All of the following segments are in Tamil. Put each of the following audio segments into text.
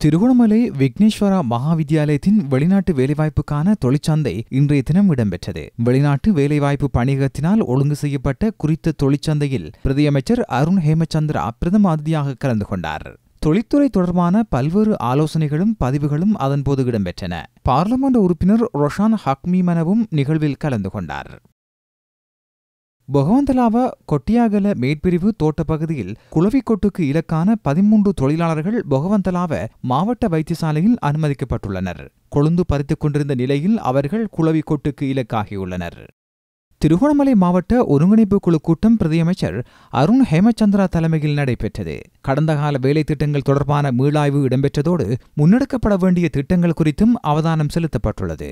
திருகோணமலை விக்னேஸ்வரா மகாவித்தியாலயத்தின் வெளிநாட்டு வேலைவாய்ப்புக்கான தொழிற்சந்தை இன்றைய தினம் இடம்பெற்றது. வெளிநாட்டு வேலைவாய்ப்பு பணியகத்தினால் ஒழுங்கு செய்யப்பட்ட குறித்த தொழிற்சந்தையில் பிரதியமைச்சர் அருண் ஹேமச்சந்திரா பிரதம அதிதியாக கலந்து கொண்டார். தொழில்துறை தொடர்பான பல்வேறு ஆலோசனைகளும் பதிவுகளும் அதன்போது இடம்பெற்றன. பார்லமெண்ட் உறுப்பினர் ரொஷான் ஹக்மீமனவும் நிகழ்வில் கலந்து கொண்டார். பொகவந்தலாவ கொட்டியாகல மேற்பிரிவு தோட்டப்பகுதியில் குளவிக்கொட்டுக்கு இலக்கான 13 தொழிலாளர்கள் பொகவந்தலாவ மாவட்ட வைத்தியசாலையில் அனுமதிக்கப்பட்டுள்ளனர். கொழுந்து பறித்துக் கொண்டிருந்த நிலையில் அவர்கள் குளவிக்கொட்டுக்கு இலக்காகியுள்ளனர். திருகோணமலை மாவட்ட ஒருங்கிணைப்பு குழு கூட்டம் பிரதியமைச்சர் அருண் ஹேமச்சந்திரா தலைமையில் நடைபெற்றது. கடந்த கால வேலை திட்டங்கள் தொடர்பான மீளாய்வு இடம்பெற்றதோடு முன்னெடுக்கப்பட வேண்டிய திட்டங்கள் குறித்தும் அவதானம் செலுத்தப்பட்டுள்ளது.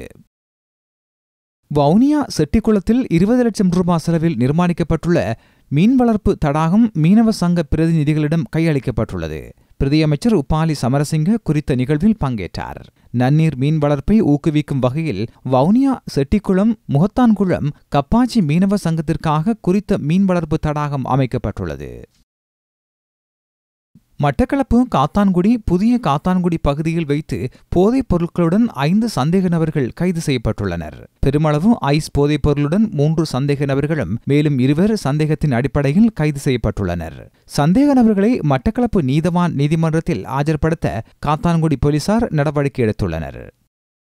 வவுனியா செட்டிக்குளத்தில் 20 லட்சம் ரூபாய் செலவில் நிர்மாணிக்கப்பட்டுள்ள மீன் வளர்ப்பு தடாகம் மீனவ சங்க பிரதிநிதிகளிடம் கையளிக்கப்பட்டுள்ளது. பிரதியமைச்சர் உப்பாலி சமரசிங்க குறித்த நிகழ்வில் பங்கேற்றார். நன்னீர் மீன் வளர்ப்பை ஊக்குவிக்கும் வகையில் வவுனியா செட்டிக்குளம் முகத்தான்குளம் கப்பாச்சி மீனவ சங்கத்திற்காக குறித்த மீன் வளர்ப்பு தடாகம் அமைக்கப்பட்டுள்ளது. மட்டக்களப்பு காத்தான்குடி புதிய காத்தான்குடி பகுதியில் வைத்து போதைப் பொருட்களுடன் 5 சந்தேக நபர்கள் கைது செய்யப்பட்டுள்ளனர். பெருமளவு ஐஸ் போதைப் பொருளுடன் 3 சந்தேக நபர்களும் மேலும் 2 சந்தேகத்தின் அடிப்படையில் கைது செய்யப்பட்டுள்ளனர். சந்தேக நபர்களை மட்டக்களப்பு நீதவான் நீதிமன்றத்தில் ஆஜர்படுத்த காத்தான்குடி போலீசார் நடவடிக்கை எடுத்துள்ளனர்.